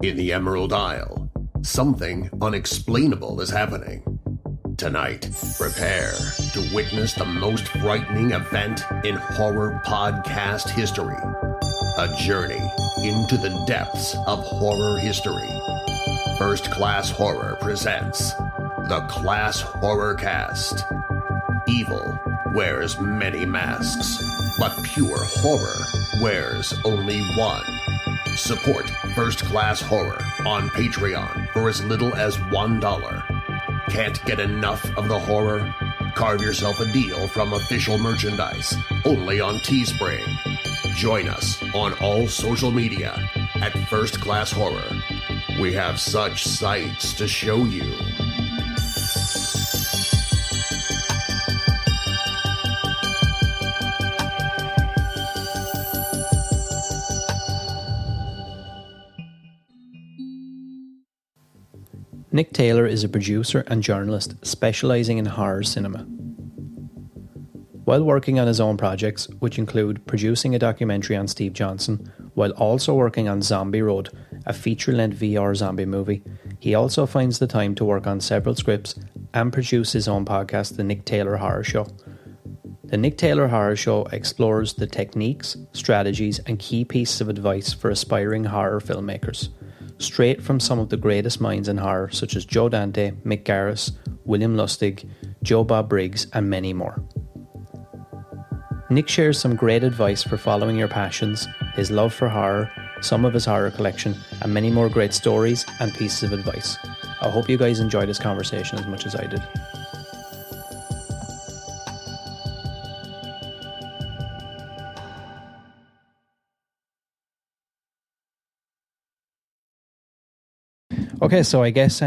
In the Emerald Isle, something unexplainable is happening. Tonight, prepare to witness the most frightening event in horror podcast history. A journey into the depths of horror history. First Class Horror presents the Class Horror Cast. Evil wears many masks, but pure horror wears only one. Support First Class Horror on Patreon for as little as $1. Can't get enough of the horror? Carve yourself a deal from official merchandise, only on Teespring. Join us on all social media at First Class Horror. We have such sights to show you. Nick Taylor is a producer and journalist specialising in horror cinema. While working on his own projects, which include producing a documentary on Steve Johnson, while also working on Zombie Road, a feature-length VR zombie movie, he also finds the time to work on several scripts and produce his own podcast, The Nick Taylor Horror Show. The Nick Taylor Horror Show explores the techniques, strategies and key pieces of advice for aspiring horror filmmakers, straight from some of the greatest minds in horror such as Joe Dante, Mick Garris, William Lustig, Bob Briggs and many more. Nick shares some great advice for following your passions, his love for horror, some of his horror collection, and many more great stories and pieces of advice. I hope you guys enjoyed this conversation as much as I did. Okay, so I guess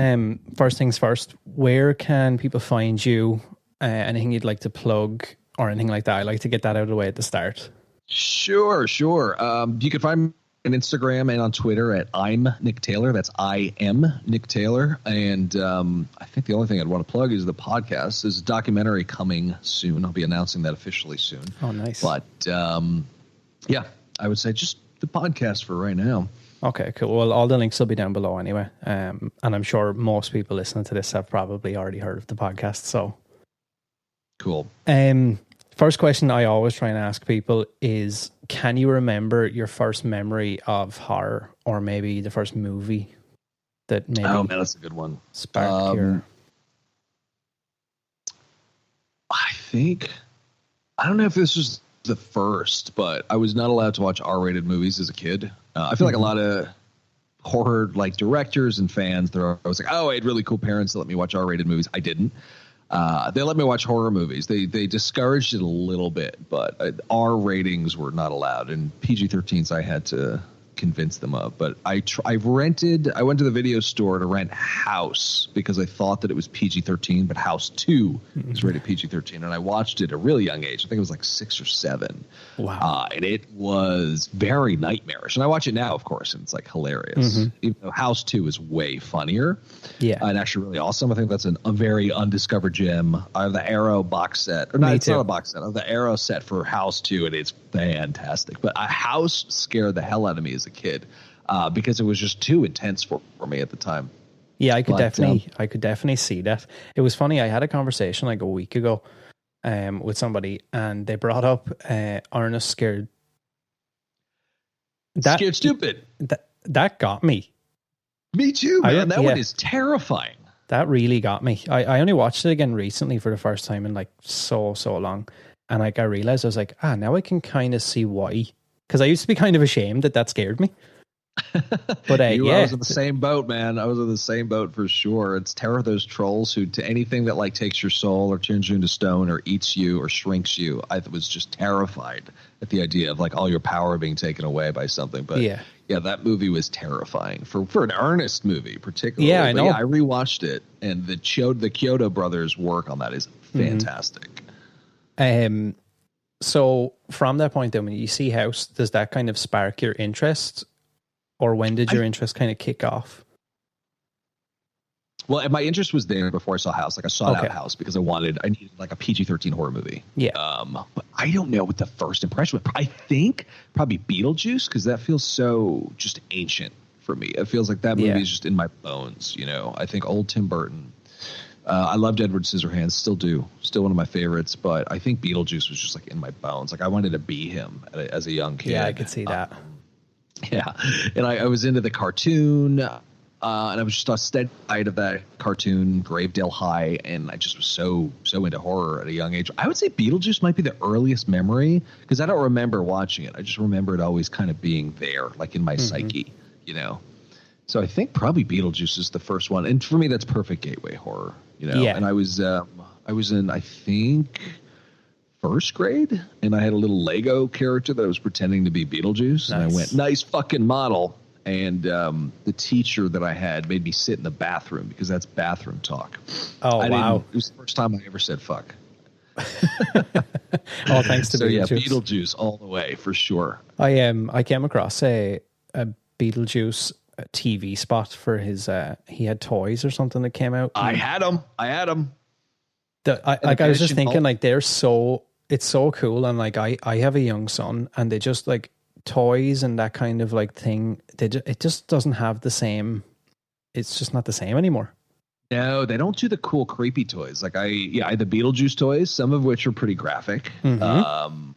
first things first, where can people find you? Anything you'd like to plug or anything like that? I like to get that out of the way at the start. Sure. You can find me on Instagram and on Twitter at I'm Nick Taylor. That's I am Nick Taylor. And I think the only thing I'd want to plug is the podcast. There's a documentary coming soon. I'll be announcing that officially soon. Oh, nice. But yeah, I would say just the podcast for right now. Okay, cool. Well, all the links will be down below anyway. And I'm sure most people listening to this have probably already heard of the podcast. So cool. First question I always try and ask people is, can you remember your first memory of horror, or maybe the first movie that maybe that's a good one. Sparked your... I don't know if this was the first, but I was not allowed to watch R-rated movies as a kid. I feel like a lot of horror like directors and fans, I was like, oh, I had really cool parents that let me watch R-rated movies. I didn't. They let me watch horror movies. They discouraged it a little bit, but R ratings were not allowed, and PG-13s I had to convince them of. But I went to the video store to rent House because I thought that it was PG-13, but House 2 is rated PG-13, and I watched it at a really young age. I think it was like 6 or 7. Wow. And it was very nightmarish. And I watch it now, of course, and it's like hilarious. Even though House 2 is way funnier. Yeah. And actually really awesome. I think that's a very undiscovered gem. I have the Arrow box set. Or no, it's not a box set. I have the Arrow set for House 2, and it's fantastic. But a House scared the hell out of me as a kid because it was just too intense for me at the time. Yeah, I could definitely see that. It was funny. I had a conversation like a week ago with somebody, and they brought up Ernest Scared Stupid. That got me. Me too, man. That one is terrifying. That really got me. I only watched it again recently for the first time in like so long, and like I realized I was like, now I can kind of see why. Because I used to be kind of ashamed that scared me. But I was in the same boat, man. I was in the same boat for sure. It's terror of those trolls who, to anything that like takes your soul or turns you into stone or eats you or shrinks you, I was just terrified at the idea of like all your power being taken away by something. But yeah, that movie was terrifying for an Ernest movie, particularly. Yeah, I know. I rewatched it, and the Kyoto brothers' work on that is fantastic. So from that point, then, when you see House, does that kind of spark your interest, or when did your interest kind of kick off? Well, my interest was there before I saw House. Like I sought out House because I needed like a PG-13 horror movie. Yeah. But I don't know what the first impression was. I think probably Beetlejuice, because that feels so just ancient for me. It feels like that movie is just in my bones. You know, I think old Tim Burton. I loved Edward Scissorhands, still do, still one of my favorites. But I think Beetlejuice was just like in my bones. Like I wanted to be him as a young kid. Yeah, I could see that. Yeah, and I was into the cartoon, and I was just on steady side of that cartoon, Gravedale High, and I just was so into horror at a young age. I would say Beetlejuice might be the earliest memory, because I don't remember watching it. I just remember it always kind of being there, like in my psyche, you know. So I think probably Beetlejuice is the first one, and for me, that's perfect gateway horror, you know. Yeah. And I was in, I think, first grade, and I had a little Lego character that I was pretending to be Beetlejuice. Nice. And I went, nice fucking model. And the teacher that I had made me sit in the bathroom, because that's bathroom talk. Oh, wow. It was the first time I ever said fuck. All thanks to Beetlejuice. Yeah, Beetlejuice all the way, for sure. I came across a Beetlejuice TV spot for his, he had toys or something that came out. I had them. I was just thinking, like, it's so cool. And like, I have a young son, and they just like toys and that kind of like thing. It just doesn't have the same. It's just not the same anymore. No, they don't do the cool, creepy toys. Like I had the Beetlejuice toys, some of which are pretty graphic. Mm-hmm.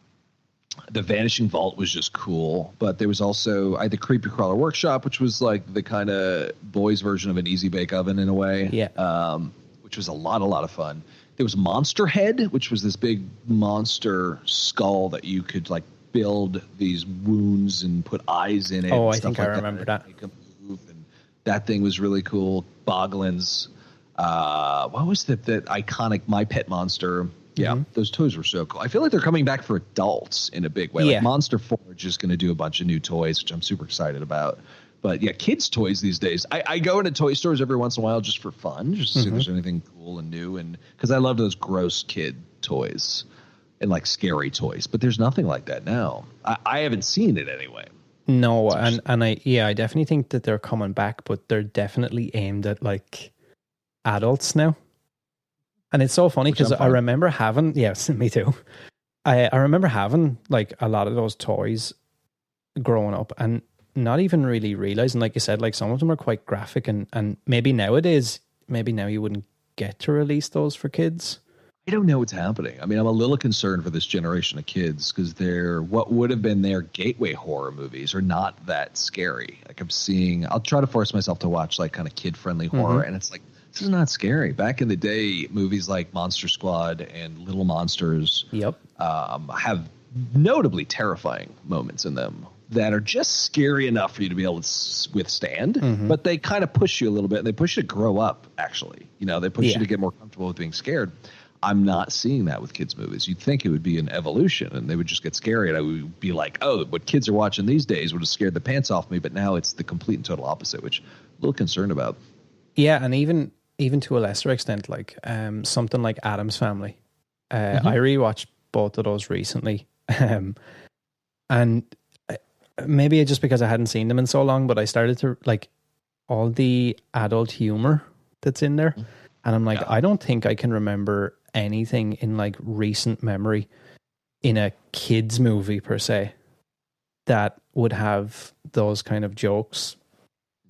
The Vanishing Vault was just cool, but there was also, I had the Creepy Crawler Workshop, which was like the kind of boys' version of an Easy Bake Oven in a way. Yeah. Which was a lot of fun. There was Monster Head, which was this big monster skull that you could like build these wounds and put eyes in it. Oh, I think I remember that. Make them move, and that thing was really cool. Boglin's. What was that iconic My Pet Monster? Yeah, those toys were so cool. I feel like they're coming back for adults in a big way. Yeah. Like Monster Forge is going to do a bunch of new toys, which I'm super excited about. But yeah, kids' toys these days. I go into toy stores every once in a while just for fun, just to see if there's anything cool and new. And because I love those gross kid toys and like scary toys. But there's nothing like that now. I haven't seen it anyway. No, and I definitely think that they're coming back, but they're definitely aimed at like adults now. And it's so funny because I remember having, yes, me too. I remember having like a lot of those toys growing up and not even really realizing, like you said, like some of them are quite graphic, and maybe nowadays, maybe now you wouldn't get to release those for kids. I don't know what's happening. I mean, I'm a little concerned for this generation of kids because what would have been their gateway horror movies are not that scary. Like I'll try to force myself to watch like kind of kid-friendly horror, and it's like, this is not scary. Back in the day, movies like Monster Squad and Little Monsters have notably terrifying moments in them that are just scary enough for you to be able to withstand, but they kind of push you a little bit, and they push you to grow up, actually. You know, they push you to get more comfortable with being scared. I'm not seeing that with kids' movies. You'd think it would be an evolution, and they would just get scary, and I would be like, oh, what kids are watching these days would have scared the pants off me, but now it's the complete and total opposite, which I'm a little concerned about. Yeah, and even to a lesser extent, like something like Addams Family. I rewatched both of those recently. And maybe just because I hadn't seen them in so long, but I started to like all the adult humor that's in there. And I'm like, I don't think I can remember anything in like recent memory in a kid's movie per se that would have those kind of jokes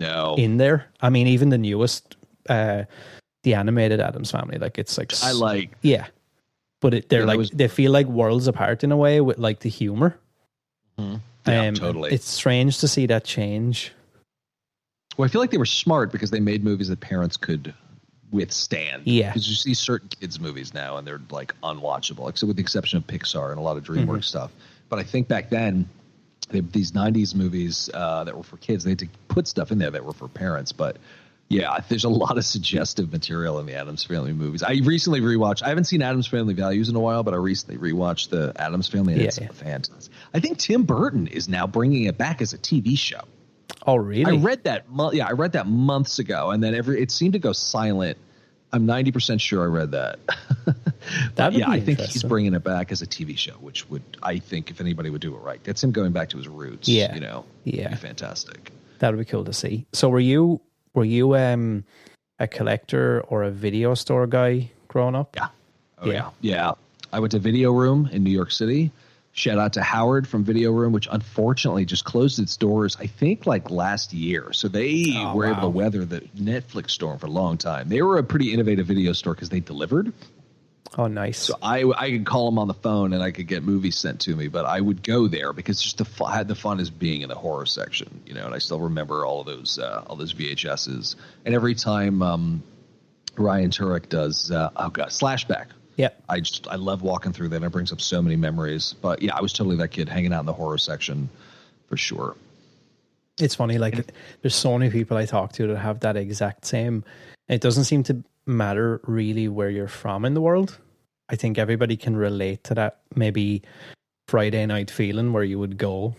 in there. I mean, even the newest, the animated Addams Family, like it's like but they feel like worlds apart in a way with like the humor. Totally. It's strange to see that change. Well, I feel like they were smart because they made movies that parents could withstand. Yeah, because you see certain kids movies now and they're like unwatchable, except with the exception of Pixar and a lot of DreamWorks stuff. But I think back then, these 90s movies that were for kids, they had to put stuff in there that were for parents. But yeah, there's a lot of suggestive material in the Addams Family movies. I recently rewatched, I haven't seen Addams Family Values in a while, but I recently rewatched the Addams Family, and it's fantastic. I think Tim Burton is now bringing it back as a TV show. Oh, really? I read that. I read that months ago, and then it seemed to go silent. I'm 90% sure I read that. I think he's bringing it back as a TV show, which would, I think, if anybody would do it right, that's him going back to his roots. Yeah, you know, it'd be fantastic. That would be cool to see. So, were you a collector or a video store guy growing up? Yeah. Yeah. I went to Video Room in New York City. Shout out to Howard from Video Room, which unfortunately just closed its doors, I think, like last year. So they were able to weather the Netflix storm for a long time. They were a pretty innovative video store because they delivered. Oh, nice. So I could call them on the phone and I could get movies sent to me, but I would go there because just I had the fun as being in the horror section, you know. And I still remember all those VHSs. And every time Ryan Turek does Slashback. Yeah, I love walking through there. It brings up so many memories. But yeah, I was totally that kid hanging out in the horror section for sure. It's funny, like there's so many people I talk to that have that exact same. It doesn't seem to matter really where you're from in the world. I think everybody can relate to that maybe Friday night feeling where you would go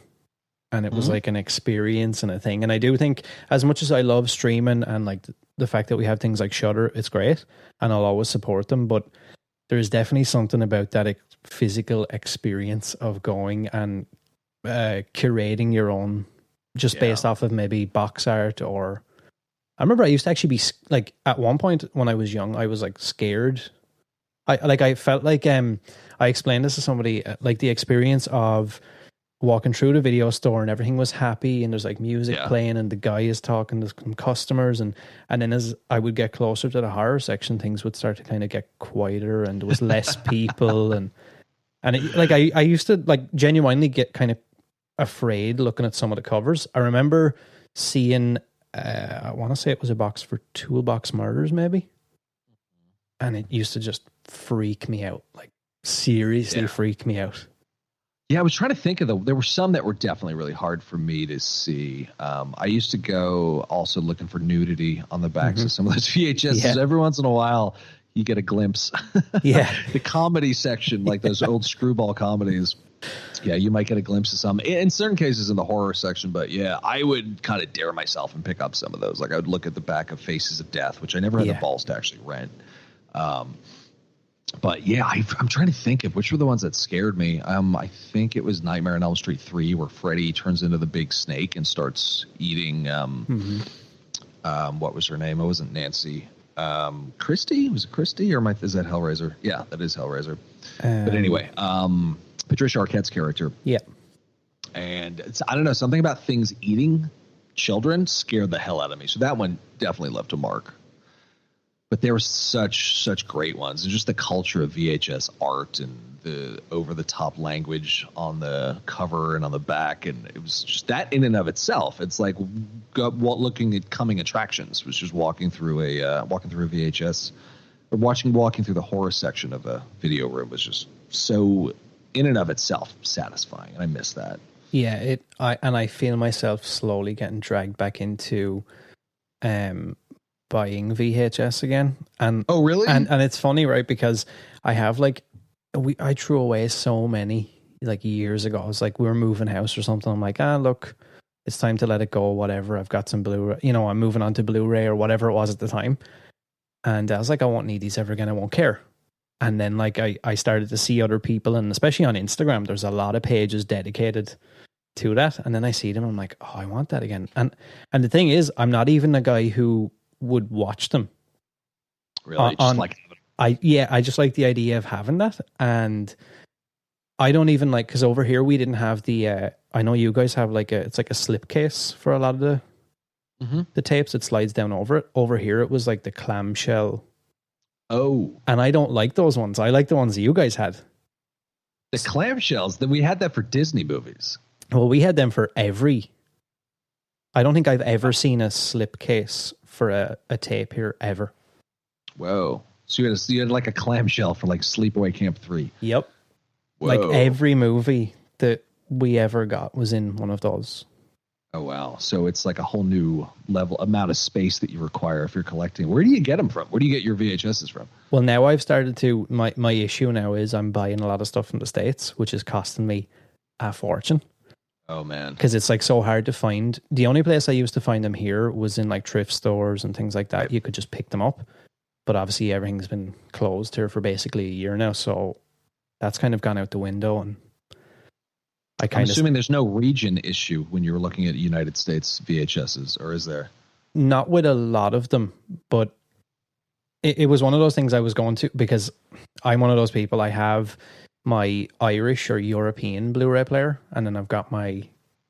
and it was like an experience and a thing. And I do think, as much as I love streaming and like the fact that we have things like Shudder, it's great and I'll always support them, but there's definitely something about that physical experience of going and curating your own, just based off of maybe box art. Or I remember I used to actually be like, at one point when I was young, I was like scared. I felt like I explained this to somebody, like the experience of walking through the video store and everything was happy and there's like music playing and the guy is talking to some customers, and then as I would get closer to the horror section, things would start to kind of get quieter and there was less people and it, like I used to like genuinely get kind of afraid looking at some of the covers. I remember seeing I want to say it was a box for Toolbox Murders maybe, and it used to just freak me out, like seriously freak me out. Yeah, I was trying to think of there were some that were definitely really hard for me to see. I used to go also looking for nudity on the backs of some of those VHSs. Yeah. Every once in a while, you get a glimpse. Yeah. The comedy section, like those old screwball comedies. Yeah, you might get a glimpse of some. In certain cases in the horror section, but yeah, I would kind of dare myself and pick up some of those. Like I would look at the back of Faces of Death, which I never had the balls to actually rent. But yeah, I'm trying to think of which were the ones that scared me. I think it was Nightmare on Elm Street 3, where Freddy turns into the big snake and starts eating. What was her name? It wasn't Nancy. Christie? Was it Christie, or is that Hellraiser? Yeah, that is Hellraiser. But anyway, Patricia Arquette's character. Yeah, and I don't know, something about things eating children scared the hell out of me. So that one definitely left a mark. But there were such great ones. And just the culture of VHS art and the over-the-top language on the cover and on the back. And it was just that in and of itself. It's like looking at coming attractions, which is walking through a VHS. Or walking through the horror section of a video room was just so in and of itself satisfying. And I miss that. Yeah, I feel myself slowly getting dragged back into buying VHS again. And oh really? And it's funny, right? Because I have I threw away so many like years ago. I was like, we were moving house or something. I'm like, look, it's time to let it go, whatever. I've got some Blu-ray, I'm moving on to Blu-ray or whatever it was at the time. And I was like, I won't need these ever again. I won't care. And then like I started to see other people, and especially on Instagram, there's a lot of pages dedicated to that. And then I see them, I'm like, oh, I want that again. And the thing is, I'm not even a guy who would watch them. Really? I just like the idea of having that. And I don't even like, because over here we didn't have the I know you guys have it's like a slipcase for a lot of the tapes. It slides down over it. Over here it was like the clamshell. Oh. And I don't like those ones. I like the ones that you guys had. The clamshells, we had that for Disney movies. Well, we had them for I don't think I've ever seen a slipcase for a tape here ever. Whoa. So you had like a clamshell for like Sleepaway Camp 3. Yep. Whoa. Like every movie that we ever got was in one of those. Oh, wow. So it's like a whole new amount of space that you require if you're collecting. Where do you get them from? Where do you get your VHSs from? Well, now I've started to, my issue now is I'm buying a lot of stuff from the States, which is costing me a fortune. Oh, man. Because it's like so hard to find. The only place I used to find them here was in like thrift stores and things like that. Right. You could just pick them up. But obviously everything's been closed here for basically a year now. So that's kind of gone out the window. And I'm assuming there's no region issue when you were looking at United States VHSs, or is there? Not with a lot of them, but it was one of those things I was going to, because I'm one of those people. I have my Irish or European Blu-ray player, and then I've got my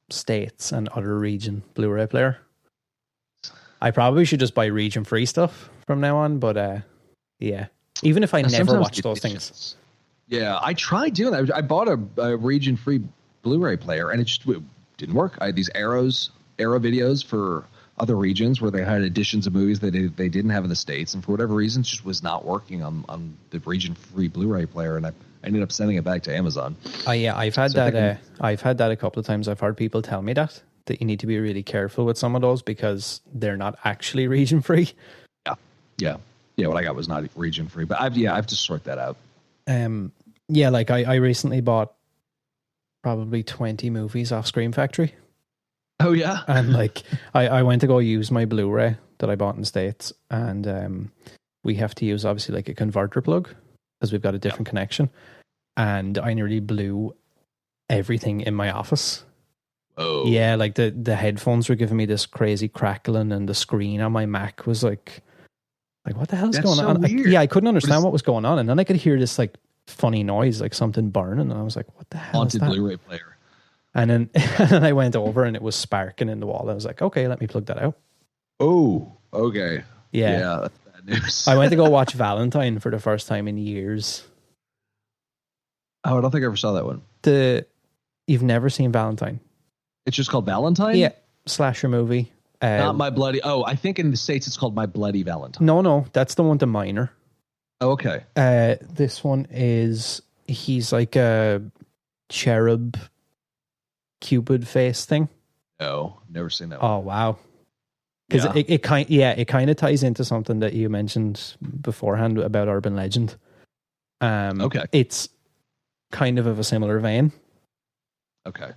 States and other region Blu-ray player. I probably should just buy region-free stuff from now on, but yeah. Even if I never watch those things. Yeah, I tried doing that. I bought a region-free Blu-ray player, and it didn't work. I had these Arrow videos for other regions where they had editions of movies that they didn't have in the States, and for whatever reason, it just was not working on the region-free Blu-ray player, and I ended up sending it back to Amazon. Yeah, I've had that. I've had that a couple of times. I've heard people tell me that you need to be really careful with some of those because they're not actually region-free. Yeah. What I got was not region-free, but I have to sort that out. Yeah, like I recently bought probably 20 movies off Screen Factory. Oh, yeah? And like, I went to go use my Blu-ray that I bought in the States, and we have to use obviously like a converter plug because we've got a different connection. And I nearly blew everything in my office. Oh. Yeah, like the headphones were giving me this crazy crackling, and the screen on my Mac was like what the hell's going on? I couldn't understand what was going on. And then I could hear this like funny noise, like something burning. And I was like, what the hell is that? Haunted Blu-ray player. And then I went over and it was sparking in the wall. I was like, okay, let me plug that out. Oh, okay. Yeah. That's bad news. I went to go watch Valentine for the first time in years. Oh, I don't think I ever saw that one. You've never seen Valentine? It's just called Valentine? Yeah. Slasher movie. Not My Bloody... Oh, I think in the States it's called My Bloody Valentine. No, that's the one to Minor. Oh, okay. This one is... He's like a cherub Cupid face thing. No, never seen that one. Oh, wow. Because it kind of ties into something that you mentioned beforehand about urban legend. Okay. It's kind of a similar vein. Okay.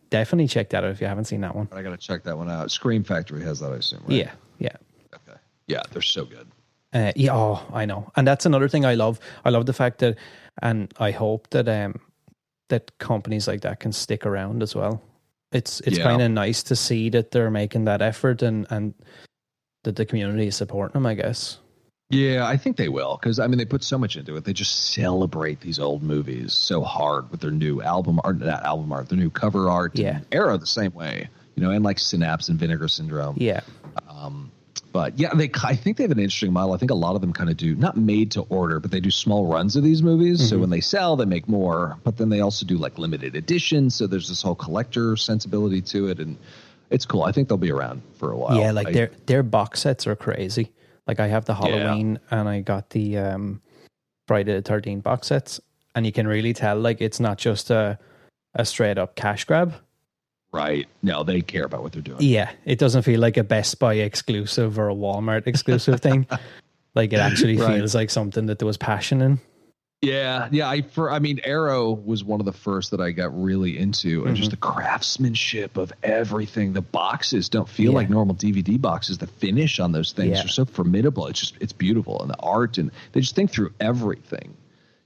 Definitely check that out if you haven't seen that one. I got to check that one out. Scream Factory has that, I assume, right? Yeah. Okay. Yeah, they're so good. I know. And that's another thing I love. I love the fact that, and I hope that that companies like that can stick around as well. It's kind of nice to see that they're making that effort and that the community is supporting them, I guess. Yeah, I think they will, because I mean they put so much into it. They just celebrate these old movies so hard with their new album art, their new cover art. Yeah, and Arrow the same way, and like Synapse and Vinegar Syndrome. Yeah, but yeah, I think they have an interesting model. I think a lot of them kind of do not made to order, but they do small runs of these movies. Mm-hmm. So when they sell, they make more. But then they also do like limited editions. So there's this whole collector sensibility to it, and it's cool. I think they'll be around for a while. Yeah, like their box sets are crazy. Like I have the Halloween and I got the Friday the 13th box sets, and you can really tell like it's not just a straight up cash grab. Right. No, they care about what they're doing. Yeah, it doesn't feel like a Best Buy exclusive or a Walmart exclusive thing. Like it actually feels like something that there was passion in. Yeah. I mean, Arrow was one of the first that I got really into, and just the craftsmanship of everything. The boxes don't feel like normal DVD boxes. The finish on those things are so formidable. It's beautiful, and the art, and they just think through everything.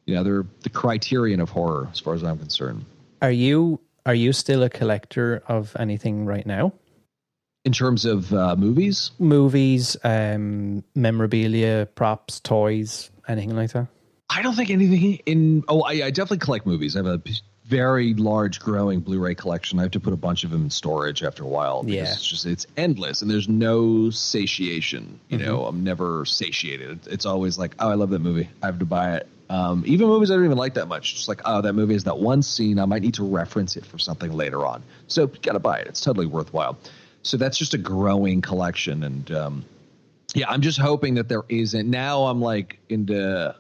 They're the criterion of horror, as far as I'm concerned. Are you still a collector of anything right now? In terms of movies? Movies, memorabilia, props, toys, anything like that? I don't think anything I definitely collect movies. I have a very large growing Blu-ray collection. I have to put a bunch of them in storage after a while because it's endless and there's no satiation. I'm never satiated. It's always like, oh, I love that movie, I have to buy it. Even movies I don't even like that much. Just like, oh, that movie has that one scene, I might need to reference it for something later on. So gotta buy it. It's totally worthwhile. So that's just a growing collection. And I'm just hoping that there isn't. Now I'm like into...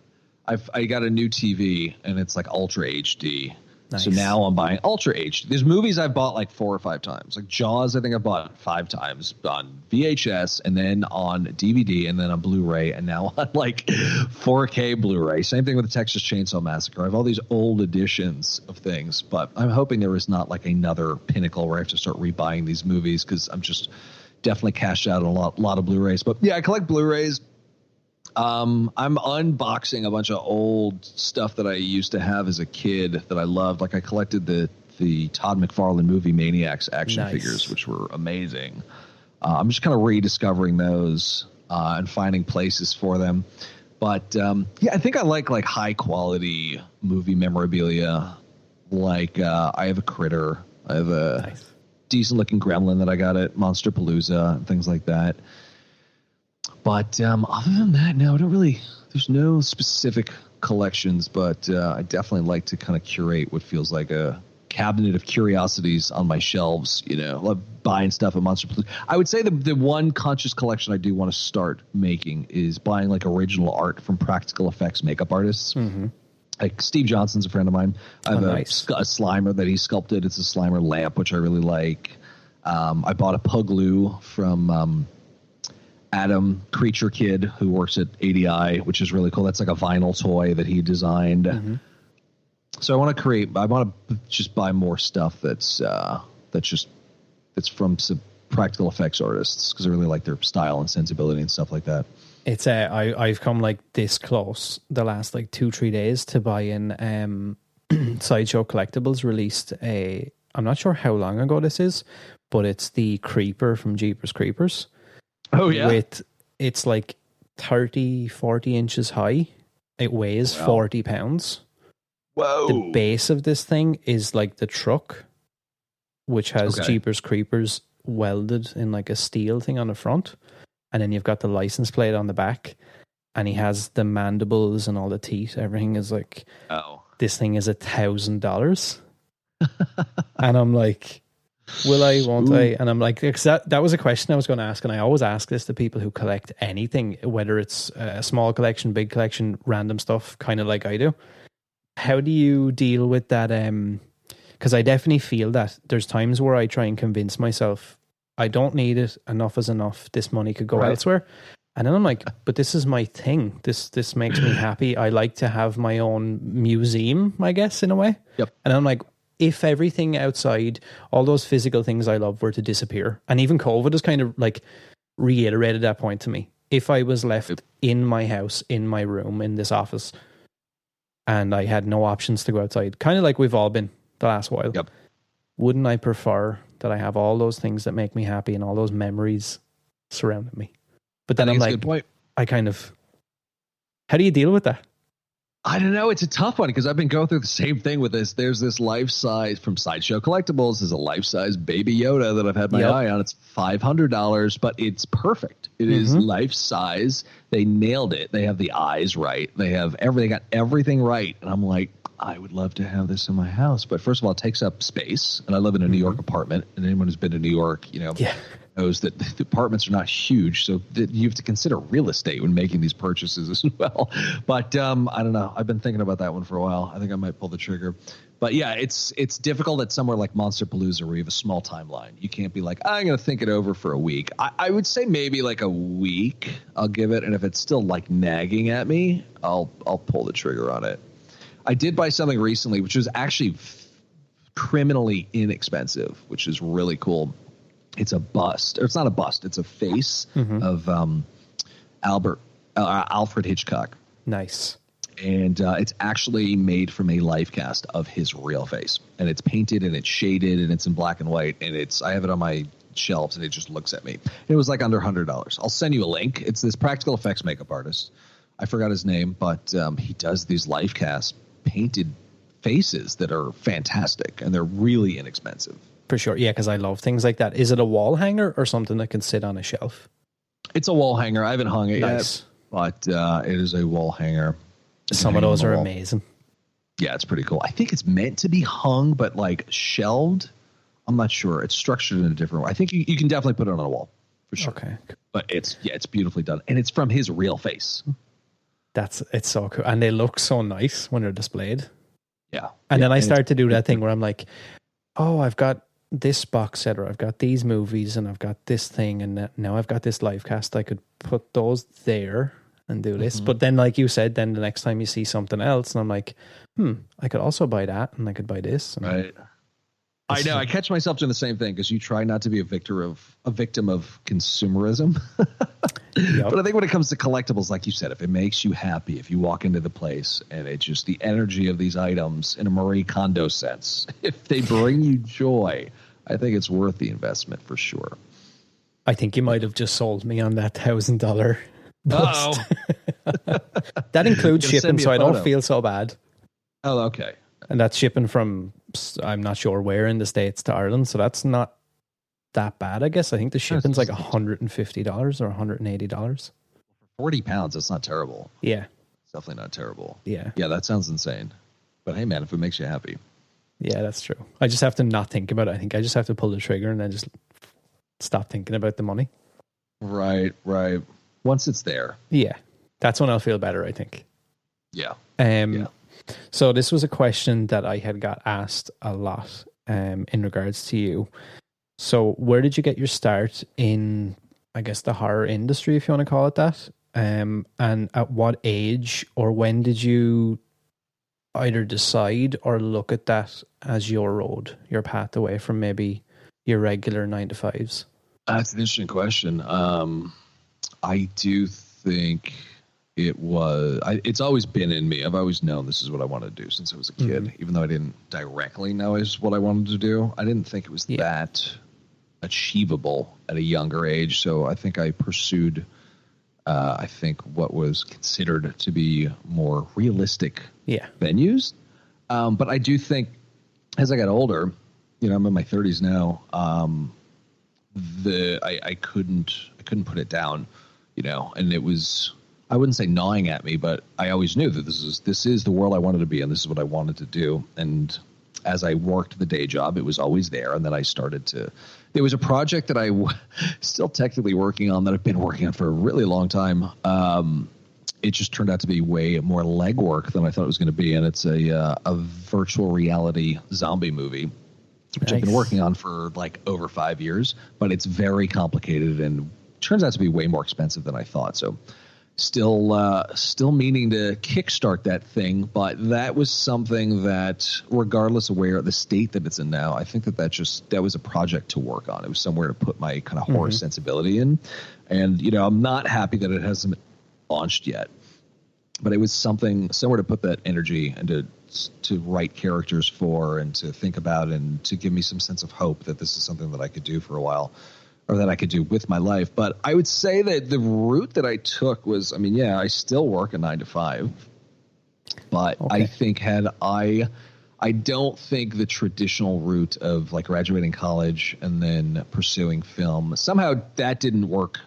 I got a new TV and it's like Ultra HD. Nice. So now I'm buying Ultra HD. There's movies I've bought like 4 or 5 times. Like Jaws, I think I bought 5 times on VHS and then on DVD and then on Blu-ray and now on like 4K Blu-ray. Same thing with the Texas Chainsaw Massacre. I have all these old editions of things, but I'm hoping there is not like another pinnacle where I have to start rebuying these movies because I'm just definitely cashed out on a lot of Blu-rays. But yeah, I collect Blu-rays. I'm unboxing a bunch of old stuff that I used to have as a kid that I loved. Like I collected the Todd McFarlane movie Maniacs action figures, which were amazing. I'm just kind of rediscovering those and finding places for them. But yeah, I think I like high quality movie memorabilia. Like I have a critter. I have a decent looking gremlin that I got at Monster Palooza and things like that. But other than that, no, I don't really. There's no specific collections, but I definitely like to kind of curate what feels like a cabinet of curiosities on my shelves. You know, love buying stuff at Monster Palooza. I would say the one conscious collection I do want to start making is buying like original art from practical effects makeup artists. Mm-hmm. Like Steve Johnson's a friend of mine. I have a Slimer that he sculpted. It's a Slimer lamp, which I really like. I bought a Puglu from Adam Creature Kid, who works at ADI, which is really cool. That's like a vinyl toy that he designed. Mm-hmm. So I want to just buy more stuff that's from some practical effects artists, because I really like their style and sensibility and stuff like that. It's I've come like this close the last like 2-3 days to buy in Sideshow Collectibles released I'm not sure how long ago this is, but it's the Creeper from Jeepers Creepers. Oh yeah. It's like 30-40 inches high. It weighs 40 pounds. Whoa. The base of this thing is like the truck, which has Jeepers Creepers welded in like a steel thing on the front. And then you've got the license plate on the back, and he has the mandibles and all the teeth. Everything is like, this thing is $1,000. And I'm like, will I, won't I? And I'm like, that was a question I was going to ask. And I always ask this to people who collect anything, whether it's a small collection, big collection, random stuff, kind of like I do. How do you deal with that? Because I definitely feel that there's times where I try and convince myself I don't need it. Enough is enough. This money could go elsewhere. And then I'm like, but this is my thing. This makes me happy. I like to have my own museum, I guess, in a way. Yep. And I'm like, if everything outside, all those physical things I love were to disappear, and even COVID has kind of like reiterated that point to me. If I was left in my house, in my room, in this office, and I had no options to go outside, kind of like we've all been the last while, wouldn't I prefer that I have all those things that make me happy and all those memories surrounding me? But then I'm like, good point. I kind of, how do you deal with that? I don't know. It's a tough one, because I've been going through the same thing with this. There's this life-size from Sideshow Collectibles. There's a life-size Baby Yoda that I've had my eye on. It's $500, but it's perfect. It is life-size. They nailed it. They have the eyes right. They have everything, got everything right. And I'm like, I would love to have this in my house. But first of all, it takes up space. And I live in a New York apartment. And anyone who's been to New York, knows that the apartments are not huge. So you have to consider real estate when making these purchases as well. But I don't know. I've been thinking about that one for a while. I think I might pull the trigger. But yeah, it's difficult at somewhere like Monster Palooza where you have a small timeline. You can't be like, I'm going to think it over for a week. I would say maybe like a week I'll give it. And if it's still like nagging at me, I'll pull the trigger on it. I did buy something recently, which was actually criminally inexpensive, which is really cool. It's a bust. Or it's not a bust. It's a face of Alfred Hitchcock. Nice. And it's actually made from a life cast of his real face. And it's painted and it's shaded and it's in black and white. And I have it on my shelves and it just looks at me. And it was like under $100. I'll send you a link. It's this practical effects makeup artist. I forgot his name, but he does these life cast painted faces that are fantastic, and they're really inexpensive. For sure. Yeah, because I love things like that. Is it a wall hanger or something that can sit on a shelf? It's a wall hanger. I haven't hung it yet, but it is a wall hanger. Some of those are amazing. Yeah, it's pretty cool. I think it's meant to be hung, but like shelved. I'm not sure. It's structured in a different way. I think you can definitely put it on a wall for sure. Okay. But it's beautifully done, and it's from his real face. It's so cool. And they look so nice when they're displayed. Yeah. And then I start to do that thing where I'm like, oh, I've got this box set, or I've got these movies, and I've got this thing, and now I've got this live cast. I could put those there and do this. But then, like you said, then the next time you see something else, and I'm like, I could also buy that, and I could buy this. And right. I know. I catch myself doing the same thing, because you try not to be a victim of consumerism. But I think when it comes to collectibles, like you said, if it makes you happy, if you walk into the place and it's just the energy of these items in a Marie Kondo sense, if they bring you joy, I think it's worth the investment for sure. I think you might have just sold me on that $1,000 bust. That includes You can shipping, send me a so I don't photo. feel so bad. Oh, okay. And that's shipping from, I'm not sure where in the States to Ireland, so that's not that bad, I guess. I think the shipping's like $150 or $180. 40 pounds, that's not terrible. Yeah. It's definitely not terrible. Yeah. Yeah, that sounds insane. But hey, man, if it makes you happy. Yeah, that's true. I just have to not think about it. I think I just have to pull the trigger and then just stop thinking about the money. Right. Once it's there. Yeah. That's when I'll feel better, I think. Yeah. Yeah. So this was a question that I had got asked a lot in regards to you. So where did you get your start in, I guess, the horror industry, if you want to call it that? And at what age or when did you either decide or look at that as your road, your path away from maybe your regular 9-to-5s? That's an interesting question. I do think it's always been in me. I've always known this is what I wanted to do since I was a kid, even though I didn't directly know is what I wanted to do. I didn't think it was that achievable at a younger age. So I think I pursued, what was considered to be more realistic venues. But I do think as I got older, I'm in my 30s now. I couldn't put it down, and it was, I wouldn't say gnawing at me, but I always knew that this is the world I wanted to be in. This is what I wanted to do. And as I worked the day job, it was always there. And then I there was a project that I still technically working on that I've been working on for a really long time. It just turned out to be way more legwork than I thought it was going to be. And it's a virtual reality zombie movie, which I've been working on for like over 5 years, but it's very complicated and turns out to be way more expensive than I thought. So still meaning to kickstart that thing, but that was something that, regardless of where the state that it's in now, I think that was a project to work on. It was somewhere to put my kind of horror sensibility in. And, I'm not happy that it hasn't launched yet, but it was somewhere to put that energy and to write characters for and to think about and to give me some sense of hope that this is something that I could do for a while, or that I could do with my life. But I would say that the route that I took was, I still work a 9-to-5, but I think I don't think the traditional route of like graduating college and then pursuing film, somehow that didn't work.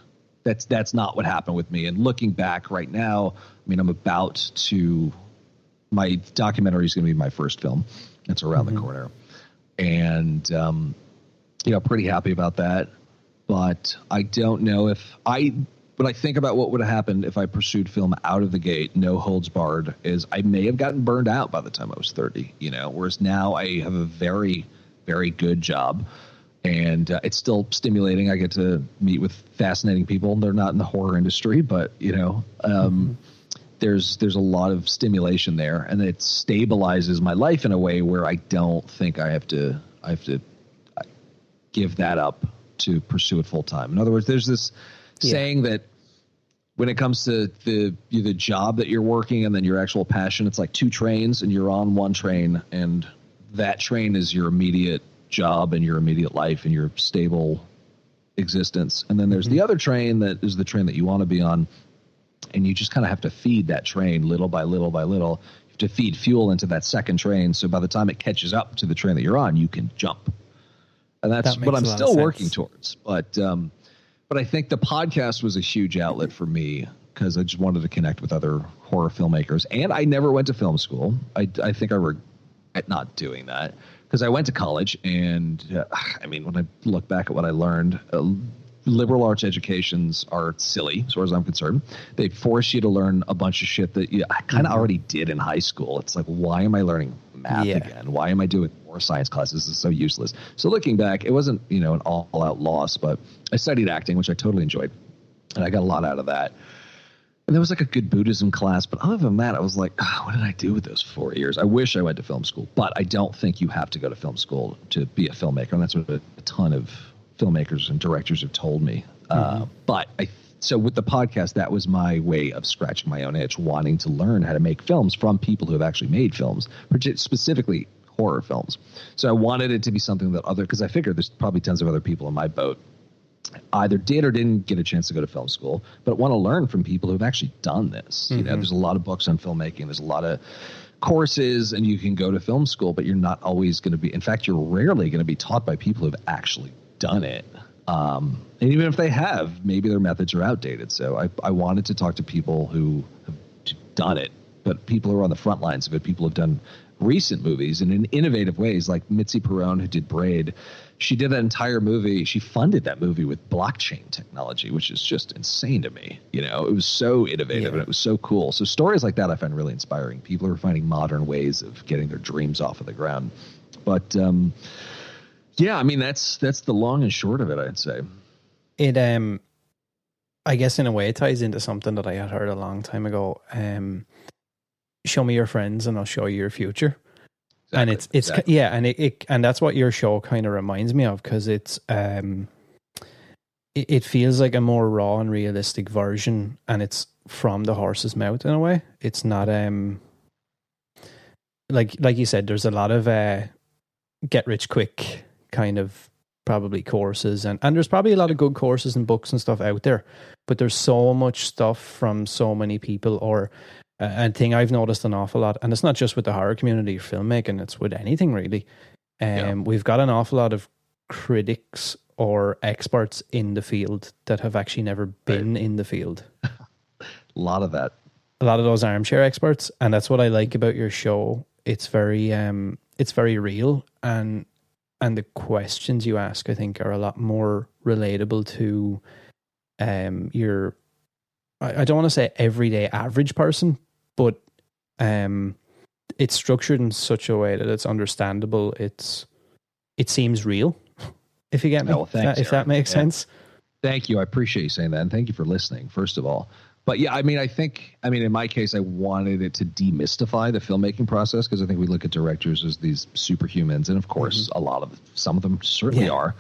That's not what happened with me. And looking back right now, my documentary is going to be my first film. It's around the corner. And, pretty happy about that. But I don't know when I think about what would have happened if I pursued film out of the gate, no holds barred, is I may have gotten burned out by the time I was 30, whereas now I have a very, very good job and it's still stimulating. I get to meet with fascinating people. They're not in the horror industry, but, there's a lot of stimulation there, and it stabilizes my life in a way where I don't think I have to give that up to pursue it full time. In other words, there's this saying that when it comes to the job that you're working and then your actual passion, it's like two trains and you're on one train, and that train is your immediate job and your immediate life and your stable existence. And then there's the other train that is the train that you want to be on. And you just kind of have to feed that train little by little by little. You have to feed fuel into that second train. So by the time it catches up to the train that you're on, you can jump. And that's what I'm still working towards. But I think the podcast was a huge outlet for me because I just wanted to connect with other horror filmmakers. And I never went to film school. I think I regret not doing that because I went to college. And when I look back at what I learned, liberal arts educations are silly, as far as I'm concerned. They force you to learn a bunch of shit that I kind of already did in high school. It's like, why am I learning math again? Why am I doing more science classes? This is so useless. So looking back, it wasn't, an all-out loss, but I studied acting, which I totally enjoyed, and I got a lot out of that. And there was like a good Buddhism class, but other than that, I was like, what did I do with those 4 years? I wish I went to film school, but I don't think you have to go to film school to be a filmmaker, and that's what a ton of filmmakers and directors have told me. So with the podcast, that was my way of scratching my own itch, wanting to learn how to make films from people who have actually made films, specifically horror films. So I wanted it to be something that because I figured there's probably tons of other people in my boat either did or didn't get a chance to go to film school, but want to learn from people who've actually done this. You know, there's a lot of books on filmmaking. There's a lot of courses, and you can go to film school, but you're not always going to be, in fact, you're rarely going to be taught by people who've actually done it. And even if they have, maybe their methods are outdated. So I wanted to talk to people who have done it, but people who are on the front lines of it, people who have done recent movies and in innovative ways, like Mitzi Perrone, who did Braid. She did that entire movie. She funded that movie with blockchain technology, which is just insane to me. You know, it was so innovative and it was so cool. So stories like that I find really inspiring. People are finding modern ways of getting their dreams off of the ground. But yeah, I mean, that's the long and short of it, I'd say. It I guess in a way it ties into something that I had heard a long time ago. Show me your friends and I'll show you your future. Exactly, and it's exactly. Yeah, and and that's what your show kind of reminds me of, because it's it feels like a more raw and realistic version, and it's from the horse's mouth in a way. It's not like you said, there's a lot of get rich quick kind of probably courses, and there's probably a lot of good courses and books and stuff out there, but there's so much stuff from so many people. Or a thing I've noticed an awful lot, and it's not just with the horror community or filmmaking, it's with anything really. We've got an awful lot of critics or experts in the field that have actually never been in the field. A lot of those armchair experts, and that's what I like about your show. It's very real, and the questions you ask, I think, are a lot more relatable to your, I don't want to say everyday average person, but it's structured in such a way that it's understandable. It seems real, if you get me. Oh, thanks, if that makes sense. Thank you. I appreciate you saying that, and thank you for listening, first of all. But yeah, I mean, in my case, I wanted it to demystify the filmmaking process, because I think we look at directors as these superhumans, and of course, some of them certainly are.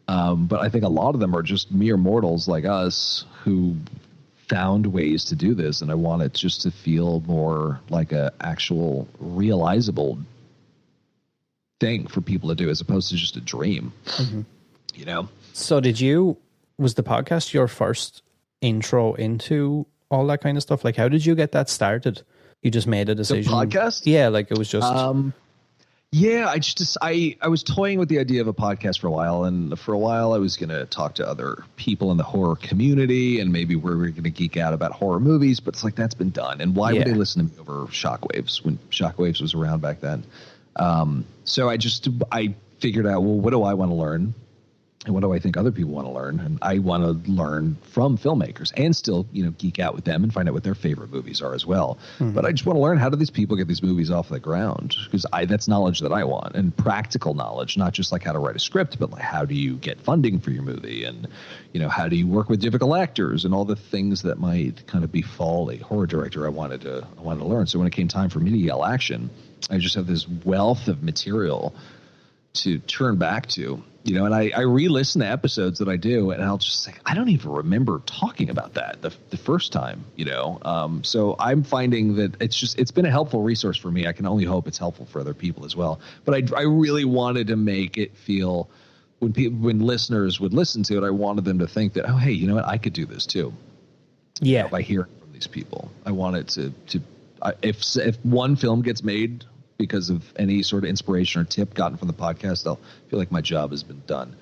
But I think a lot of them are just mere mortals like us who found ways to do this, and I want it just to feel more like a actual realizable thing for people to do, as opposed to just a dream. You know. So was the podcast your first intro into all that kind of stuff? Like, how did you get that started? You just made a decision. The podcast? Yeah, like it was just. Yeah, I was toying with the idea of a podcast for a while, and for a while I was going to talk to other people in the horror community, and maybe we were going to geek out about horror movies, but it's like, that's been done. And why would they listen to me over Shockwaves when Shockwaves was around back then? So I figured out, well, what do I want to learn? And what do I think other people want to learn? And I want to learn from filmmakers and still, geek out with them and find out what their favorite movies are as well. But I just want to learn, how do these people get these movies off the ground? Because that's knowledge that I want, and practical knowledge, not just like how to write a script, but like how do you get funding for your movie, and how do you work with difficult actors, and all the things that might kind of befall a horror director. I wanted to learn. So when it came time for me to yell action, I just have this wealth of material to turn back to. And I re-listen to episodes that I do, and I'll just say, I don't even remember talking about that the first time, So I'm finding that it's been a helpful resource for me. I can only hope it's helpful for other people as well. But I really wanted to make it feel, when listeners would listen to it, I wanted them to think that, oh, hey, you know what, I could do this too. Yeah. By hearing from these people, I wanted to if one film gets made because of any sort of inspiration or tip gotten from the podcast, I'll feel like my job has been done.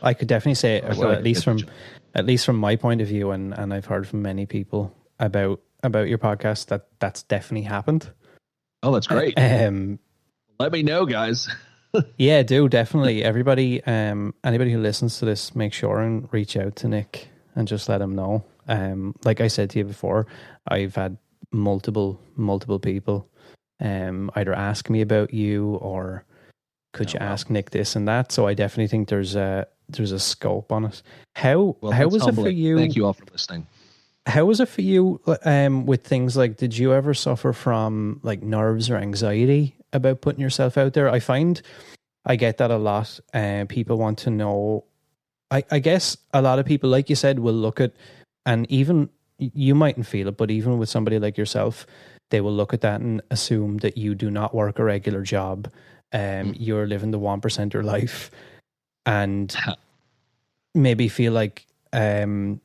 I could definitely say, at least from my point of view, and I've heard from many people about your podcast, that's definitely happened. Oh, that's great. Let me know, guys. Yeah, do definitely. Everybody, anybody who listens to this, make sure and reach out to Nick and just let him know. Like I said to you before, I've had multiple people either ask me about you or could you ask Nick this and that. So I definitely think there's a scope on it. How was it for you? Thank you all for listening. How was it for you with things like, did you ever suffer from like nerves or anxiety about putting yourself out there? I find I get that a lot. People want to know. I guess a lot of people, like you said, will look at, and even you mightn't feel it, but even with somebody like yourself, they will look at that and assume that you do not work a regular job. You're living the 1%er life. And maybe feel like that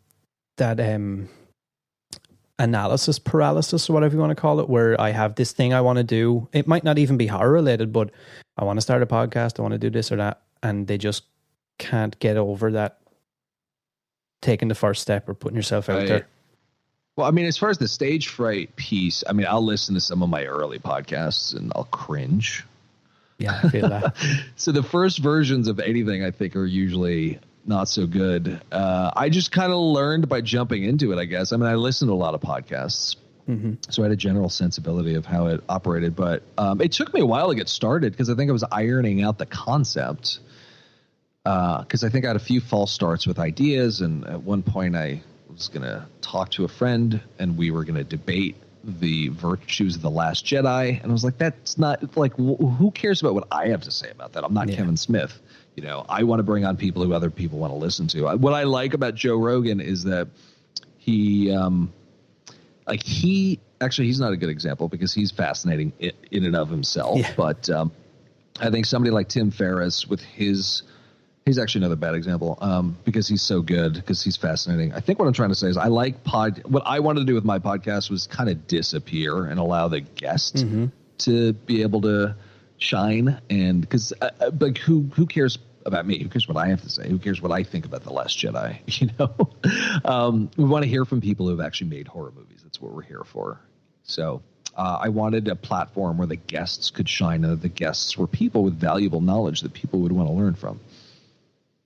analysis paralysis, or whatever you want to call it, where I have this thing I want to do. It might not even be horror related, but I want to start a podcast, I want to do this or that, and they just can't get over that taking the first step or putting yourself out there. Well, I mean, as far as the stage fright piece, I mean, I'll listen to some of my early podcasts and I'll cringe. Yeah, I feel that. So the first versions of anything, I think, are usually not so good. I just kind of learned by jumping into it, I guess. I mean, I listened to a lot of podcasts, so I had a general sensibility of how it operated. But it took me a while to get started because I think I was ironing out the concept. Because I think I had a few false starts with ideas. And at one point, I was going to talk to a friend and we were going to debate the virtues of The Last Jedi. And I was like, that's not like, who cares about what I have to say about that? I'm not Kevin Smith. You know, I want to bring on people who other people want to listen to. What I like about Joe Rogan is that he's not a good example because he's fascinating in and of himself. Yeah. But I think somebody like Tim Ferriss with he's actually another bad example because he's so good, because he's fascinating. I think what I'm trying to say is I like what I wanted to do with my podcast was kind of disappear and allow the guest to be able to shine. And because like who cares about me? Who cares what I have to say? Who cares what I think about The Last Jedi? You know, we want to hear from people who have actually made horror movies. That's what we're here for. So I wanted a platform where the guests could shine, and the guests were people with valuable knowledge that people would want to learn from.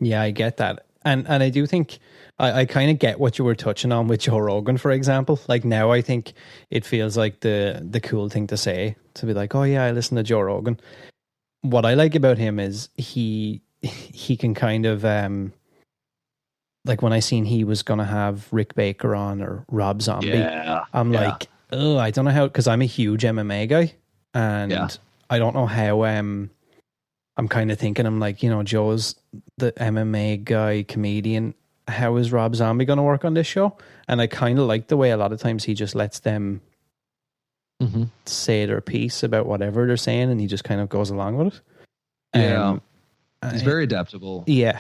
Yeah, I get that. And I do think I kind of get what you were touching on with Joe Rogan, for example. Like now I think it feels like the cool thing to say, to be like, oh yeah, I listen to Joe Rogan. What I like about him is he can kind of like when I seen he was going to have Rick Baker on or Rob Zombie, I'm like, oh, I don't know how, because I'm a huge MMA guy and I don't know how I'm kind of thinking, I'm like, you know, Joe's the MMA guy, comedian. How is Rob Zombie going to work on this show? And I kind of like the way a lot of times he just lets them say their piece about whatever they're saying, and he just kind of goes along with it. Yeah, he's very adaptable. Yeah,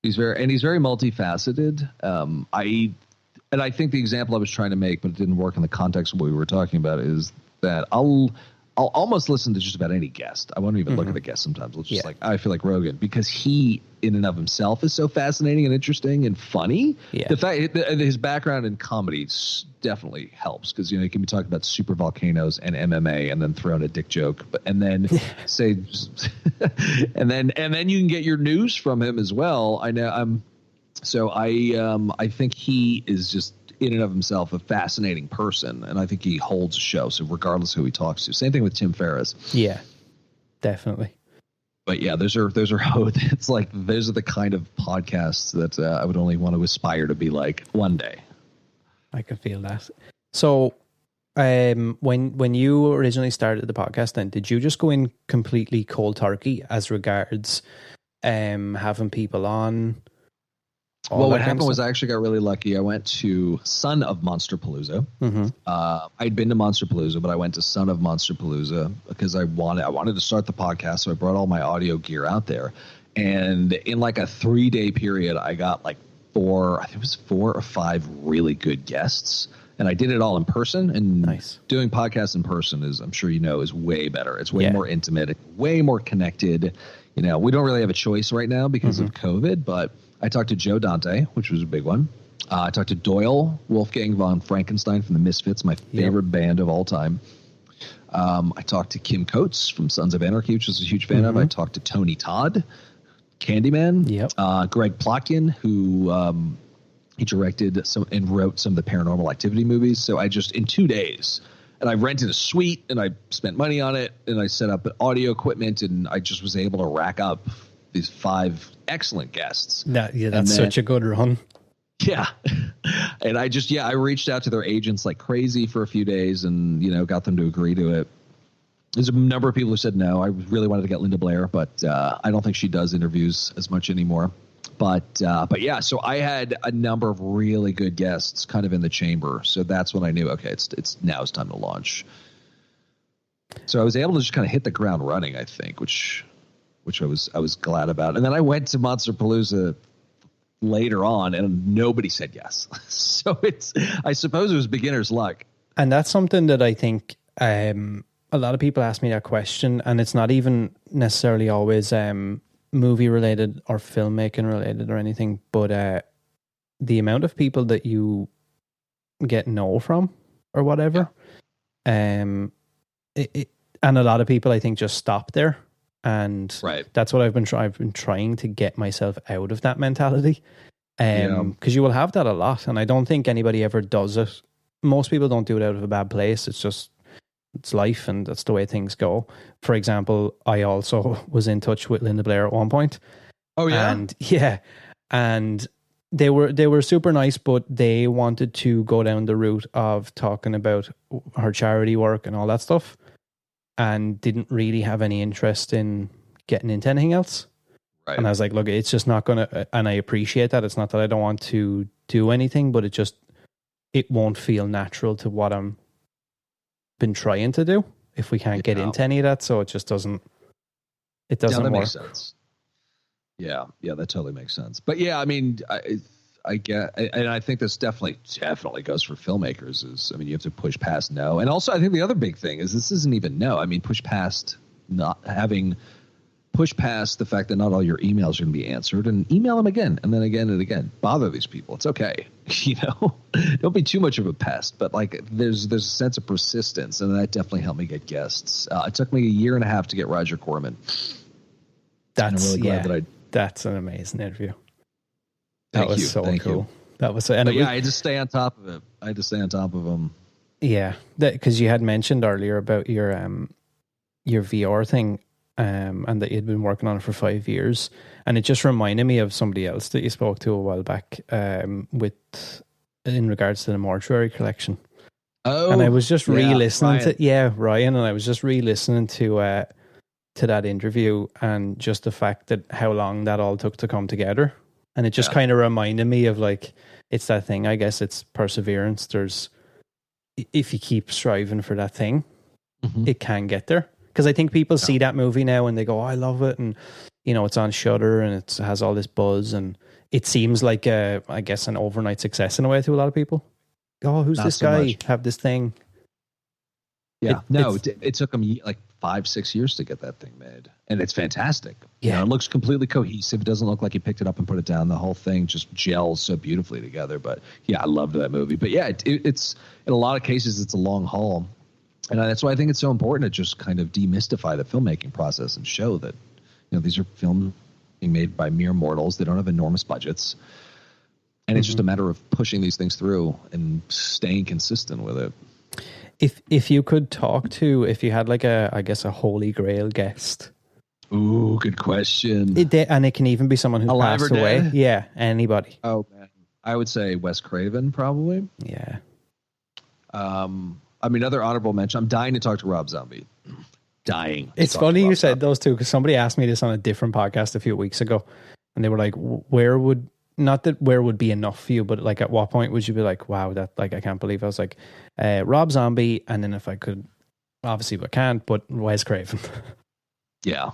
he's very multifaceted. I think the example I was trying to make, but it didn't work in the context of what we were talking about, is that I'll almost listen to just about any guest. I won't even look at the guest sometimes. It's just like, I feel like Rogan, because he in and of himself is so fascinating and interesting and funny. Yeah. The fact that his background in comedy definitely helps, because, you know, he can be talking about super volcanoes and MMA and then throw in a dick joke, and then say, and then you can get your news from him as well. I know I think he is just in and of himself a fascinating person, and I think he holds a show. So regardless of who he talks to, same thing with Tim Ferriss. Yeah, definitely. But yeah, those are it's like those are the kind of podcasts that I would only want to aspire to be like one day. I can feel that. So, when you originally started the podcast, then did you just go in completely cold turkey as regards having people on? Well, what happened was I actually got really lucky. I went to Son of Monsterpalooza. I'd been to Monsterpalooza, but I went to Son of Monsterpalooza because I wanted to start the podcast. So I brought all my audio gear out there. And in like a 3-day period, I got like 4 or 5 really good guests. And I did it all in person. And doing podcasts in person is, I'm sure you know, is way better. It's way more intimate, way more connected. You know, we don't really have a choice right now because of COVID, but I talked to Joe Dante, which was a big one. I talked to Doyle Wolfgang von Frankenstein from the Misfits, my favorite band of all time. I talked to Kim Coates from Sons of Anarchy, which I was a huge fan of. I talked to Tony Todd, Candyman. Greg Plotkin, who he directed and wrote some of the Paranormal Activity movies. So I just, in 2 days, and I rented a suite and I spent money on it and I set up audio equipment and I just was able to rack up these 5 excellent guests. That's such a good run. Yeah. And I reached out to their agents like crazy for a few days and, you know, got them to agree to it. There's a number of people who said no. I really wanted to get Linda Blair, but I don't think she does interviews as much anymore. But yeah, so I had a number of really good guests kind of in the chamber. So that's when I knew, okay, it's time to launch. So I was able to just kind of hit the ground running, I think, which I was glad about. And then I went to Monsterpalooza later on, and nobody said yes. So I suppose it was beginner's luck. And that's something that I think a lot of people ask me that question, and it's not even necessarily always movie related or filmmaking related or anything, but the amount of people that you get no from or whatever, and a lot of people I think just stop there, and that's what I've been trying to get myself out of that mentality, because you will have that a lot, and I don't think anybody ever does it. Most people don't do it out of a bad place. It's life, and that's the way things go. For example, I also was in touch with Linda Blair at one point. Oh yeah, and they were super nice, but they wanted to go down the route of talking about her charity work and all that stuff, and didn't really have any interest in getting into anything else. Right. And I was like, look, it's just not gonna. And I appreciate that. It's not that I don't want to do anything, but it won't feel natural to what I'm been trying to do if we can't get into any of that. So it just doesn't. It doesn't work. Makes sense. Yeah, that totally makes sense. But yeah, I mean, I get, and I think this definitely goes for filmmakers. You have to push past no, and also I think the other big thing is this isn't even no. I mean, push past the fact that not all your emails are going to be answered, and email them again and then again and again. Bother these people. It's okay. Don't be too much of a pest, but like there's a sense of persistence, and that definitely helped me get guests. It took me 1.5 years to get Roger Corman. I'm really glad that's an amazing interview. Thank was you. So Thank cool. You. That was, I had to stay on top of it. I had to stay on top of them. Yeah, because you had mentioned earlier about your VR thing. And that you'd been working on it for 5 years, and it just reminded me of somebody else that you spoke to a while back, in regards to the mortuary collection. Oh, and I was just re-listening to Ryan, and I was just re-listening to that interview, and just the fact that how long that all took to come together, and it just kind of reminded me of like it's that thing. I guess it's perseverance. If you keep striving for that thing, it can get there. Because I think people see that movie now and they go, oh, I love it. And, it's on Shudder and it has all this buzz. And it seems like, I guess, an overnight success in a way to a lot of people. Oh, who's this guy? Much. Have this thing. Yeah. It took them like 5-6 years to get that thing made. And it's fantastic. Yeah. It looks completely cohesive. It doesn't look like you picked it up and put it down. The whole thing just gels so beautifully together. But yeah, I loved that movie. But yeah, it's in a lot of cases, it's a long haul. And that's why I think it's so important to just kind of demystify the filmmaking process and show that, these are films being made by mere mortals. They don't have enormous budgets. And it's just a matter of pushing these things through and staying consistent with it. If you could if you had like a holy grail guest. Ooh, good question. And it can even be someone who passed away. Yeah, anybody. Oh, man. I would say Wes Craven, probably. Yeah. Other honorable mention. I'm dying to talk to Rob Zombie. Dying. It's funny you said those two, because somebody asked me this on a different podcast a few weeks ago, and they were like, where would be enough for you, but like at what point would you be like, wow, that like I can't believe. I was like, Rob Zombie, and then if I could, obviously I can't, but Wes Craven. Yeah.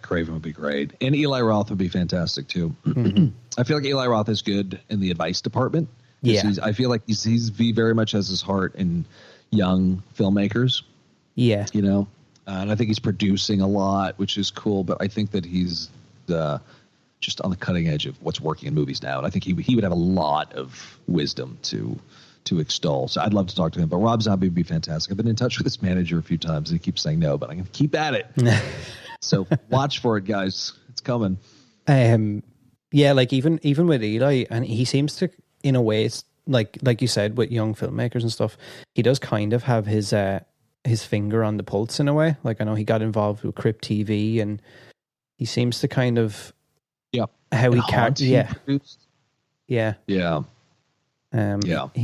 Craven would be great, and Eli Roth would be fantastic too. I feel like Eli Roth is good in the advice department. Yeah, I feel like he very much has his heart in young filmmakers. Yeah, and I think he's producing a lot, which is cool. But I think that he's just on the cutting edge of what's working in movies now, and I think he would have a lot of wisdom to extol. So I'd love to talk to him. But Rob Zombie would be fantastic. I've been in touch with his manager a few times, and he keeps saying no, but I'm going to keep at it. So watch for it, guys. It's coming. Yeah, like even with Eli, and he seems to, in a way, it's like you said, with young filmmakers and stuff, he does kind of have his finger on the pulse in a way. Like I know he got involved with Crypt TV, and he seems to kind of how he can't he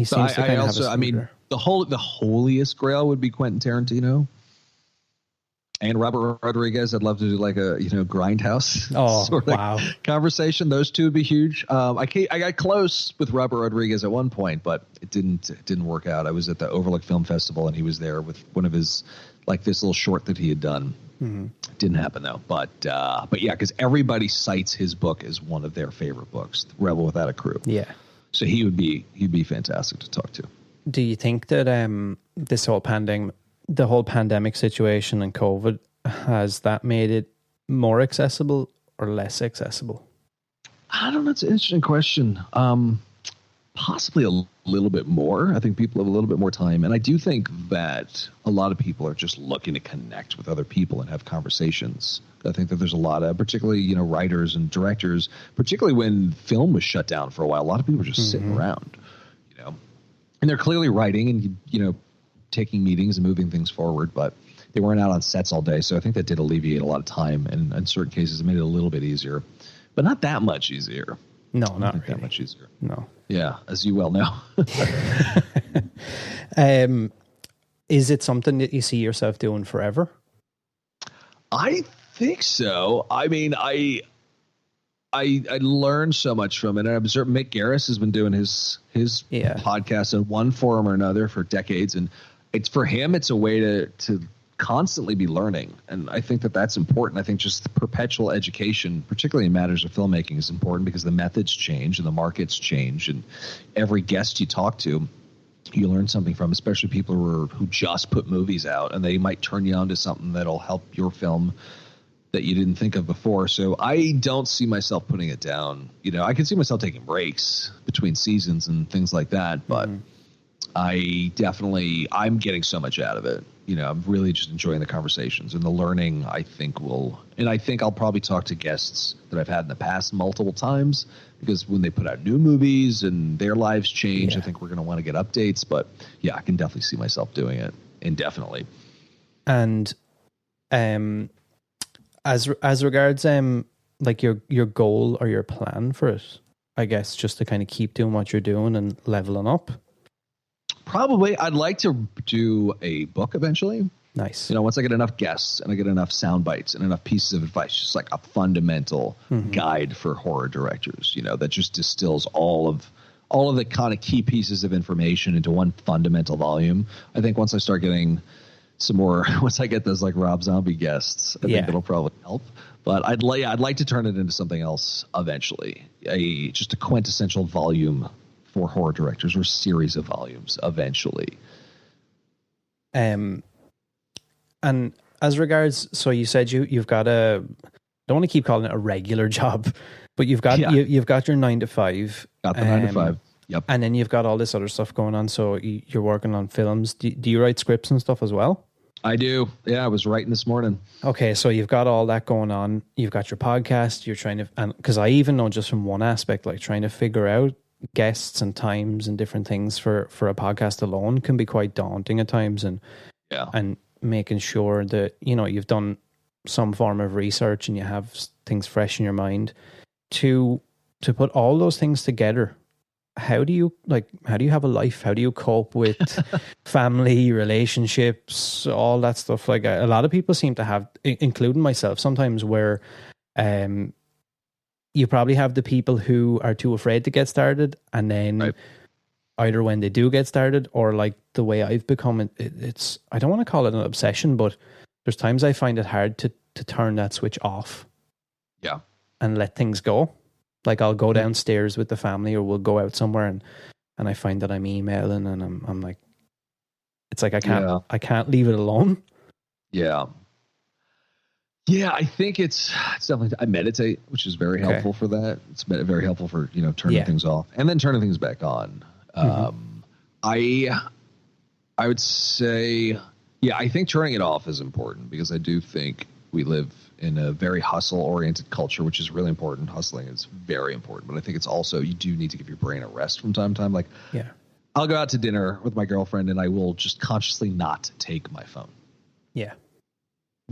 seems to kind of have the holiest grail would be Quentin Tarantino. And Robert Rodriguez, I'd love to do like a Grindhouse sort of conversation. Those two would be huge. I got close with Robert Rodriguez at one point, but it didn't work out. I was at the Overlook Film Festival, and he was there with one of his, like, this little short that he had done. Didn't happen though. But yeah, because everybody cites his book as one of their favorite books, Rebel Without a Crew. Yeah. So he'd be fantastic to talk to. Do you think that this whole the whole pandemic situation and COVID, has that made it more accessible or less accessible? I don't know. It's an interesting question. Possibly a little bit more. I think people have a little bit more time. And I do think that a lot of people are just looking to connect with other people and have conversations. I think that there's a lot of, particularly, writers and directors, particularly when film was shut down for a while, a lot of people were just sitting around, and they're clearly writing and, taking meetings and moving things forward, but they weren't out on sets all day. So I think that did alleviate a lot of time, and in certain cases it made it a little bit easier, but not that much easier. No, not really. That much easier. No. Yeah, as you well know. Is it something that you see yourself doing forever? I think so. I mean, I learned so much from it. And I observe Mick Garris has been doing his podcast in one form or another for decades, and it's for him. It's a way to constantly be learning, and I think that that's important. I think just the perpetual education, particularly in matters of filmmaking, is important because the methods change and the markets change, and every guest you talk to, you learn something from, especially people who just put movies out, and they might turn you on to something that'll help your film that you didn't think of before. So I don't see myself putting it down. I can see myself taking breaks between seasons and things like that, but I'm getting so much out of it. I'm really just enjoying the conversations and the learning. I think I'll probably talk to guests that I've had in the past multiple times, because when they put out new movies and their lives change, I think we're going to want to get updates. But yeah, I can definitely see myself doing it indefinitely. And as regards like your goal or your plan for it, I guess just to kind of keep doing what you're doing and leveling up. Probably. I'd like to do a book eventually. Nice. Once I get enough guests and I get enough sound bites and enough pieces of advice, just like a fundamental guide for horror directors, that just distills all of the kind of key pieces of information into one fundamental volume. I think once I start getting some more, once I get those like Rob Zombie guests, I think it'll probably help. But I'd like to turn it into something else eventually. Just a quintessential volume for horror directors, or series of volumes eventually. And as regards, so you said you've got don't want to keep calling it a regular job, but you've got you've got your 9 to 5. Got the 9 to 5. Yep. And then you've got all this other stuff going on. So you're working on films. Do you write scripts and stuff as well? I do. Yeah, I was writing this morning. Okay, so you've got all that going on. You've got your podcast. You're trying to, and because I even know just from one aspect, like trying to figure out guests and times and different things for a podcast alone can be quite daunting at times, and making sure that you've done some form of research and you have things fresh in your mind to put all those things together. How do you have a life? How do you cope with family, relationships, all that stuff? Like a lot of people seem to have, including myself sometimes, where you probably have the people who are too afraid to get started, and then either when they do get started, or like the way I've become, it's I don't want to call it an obsession, but there's times I find it hard to turn that switch off. Yeah. And let things go. Like I'll go downstairs with the family, or we'll go out somewhere, and I find that I'm emailing, and I'm like, it's like I can't leave it alone. Yeah. Yeah, I think it's definitely, I meditate, which is very helpful for that. It's very helpful for, turning things off and then turning things back on. I would say, I think turning it off is important, because I do think we live in a very hustle-oriented culture, which is really important. Hustling is very important, but I think it's also, you do need to give your brain a rest from time to time. Like, I'll go out to dinner with my girlfriend and I will just consciously not take my phone. Yeah.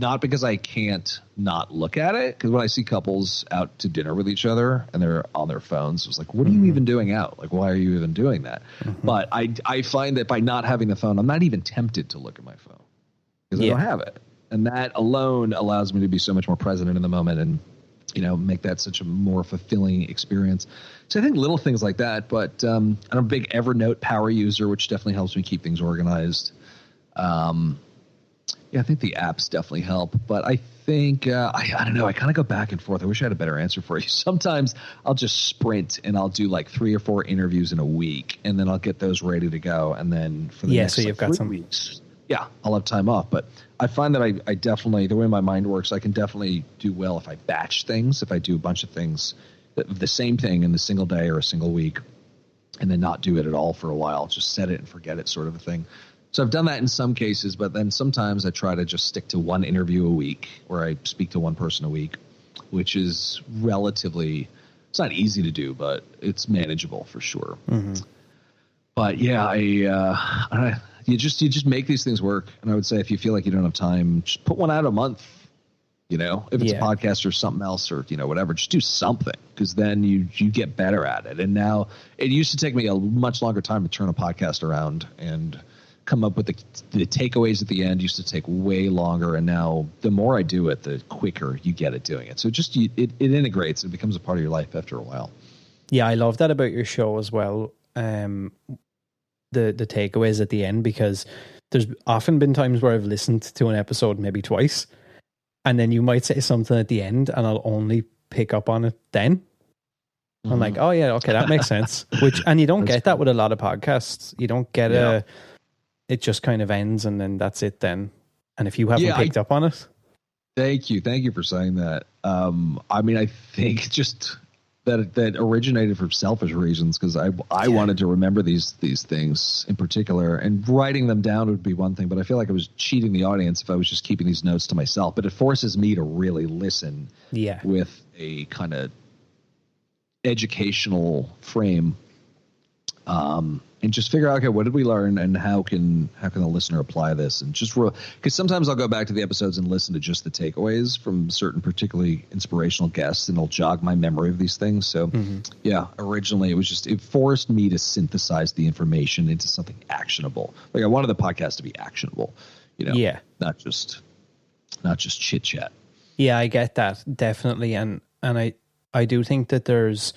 Not because I can't not look at it, because when I see couples out to dinner with each other and they're on their phones, it's like, what are you even doing out? Like, why are you even doing that? But I find that by not having the phone, I'm not even tempted to look at my phone, because I don't have it. And that alone allows me to be so much more present in the moment, and, make that such a more fulfilling experience. So I think little things like that, but I'm a big Evernote power user, which definitely helps me keep things organized. Yeah, I think the apps definitely help, but I think I don't know. I kind of go back and forth. I wish I had a better answer for you. Sometimes I'll just sprint and I'll do like 3 or 4 interviews in a week, and then I'll get those ready to go. And then for the next so you've got 3 some weeks, I'll have time off. But I find that I definitely, the way my mind works, I can definitely do well if I batch things. If I do a bunch of things, the same thing in a single day or a single week, and then not do it at all for a while, just set it and forget it, sort of a thing. So I've done that in some cases, but then sometimes I try to just stick to 1 interview a week, where I speak to 1 person a week, which is relatively, it's not easy to do, but it's manageable for sure. Mm-hmm. But yeah, you just make these things work. And I would say if you feel like you don't have time, just put 1 out a month. If it's a podcast or something else, or whatever, just do something, because then you get better at it. And now, it used to take me a much longer time to turn a podcast around and come up with the takeaways at the end. Used to take way longer, and now the more I do it, the quicker you get at doing it. So it integrates and becomes a part of your life after a while. Yeah, I love that about your show as well. The takeaways at the end, because there's often been times where I've listened to an episode maybe twice, and then you might say something at the end and I'll only pick up on it then. I'm like, oh yeah, okay, that makes sense. And you don't get that with a lot of podcasts. You don't get it just kind of ends and then that's it then. And if you haven't picked up on it. Thank you for saying that. I think just that originated from selfish reasons, because I wanted to remember these things in particular, and writing them down would be one thing, but I feel like I was cheating the audience if I was just keeping these notes to myself. But it forces me to really listen with a kind of educational frame, and just figure out, okay, what did we learn, and how can the listener apply this? And just because sometimes I'll go back to the episodes and listen to just the takeaways from certain particularly inspirational guests, and it'll jog my memory of these things. So originally it forced me to synthesize the information into something actionable. Like I wanted the podcast to be actionable, not just chit chat. Yeah, I get that definitely, and I do think that there's.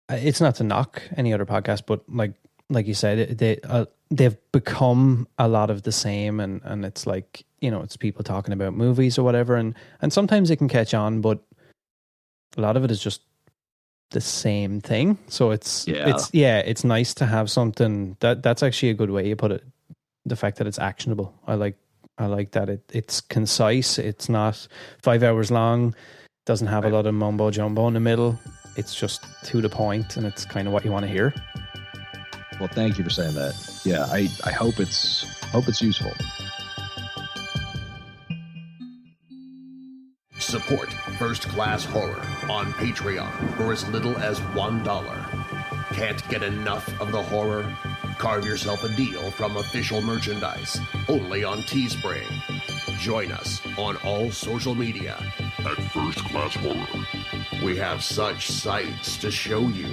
It's not to knock any other podcast, but like you said, they've become a lot of the same, and it's like, it's people talking about movies or whatever, and sometimes it can catch on, but a lot of it is just the same thing. So it's nice to have something that's actually a good way you put it. The fact that it's actionable, I like that it's concise. It's not 5 hours long. Doesn't have a lot of mumbo jumbo in the middle. It's just to the point, and it's kind of what you want to hear. Well, thank you for saying that. Yeah, I hope it's useful. Support First Class Horror on Patreon for as little as $1. Can't get enough of the horror? Carve yourself a deal from official merchandise, only on Teespring. Join us on all social media at First Class Horror. We have such sights to show you.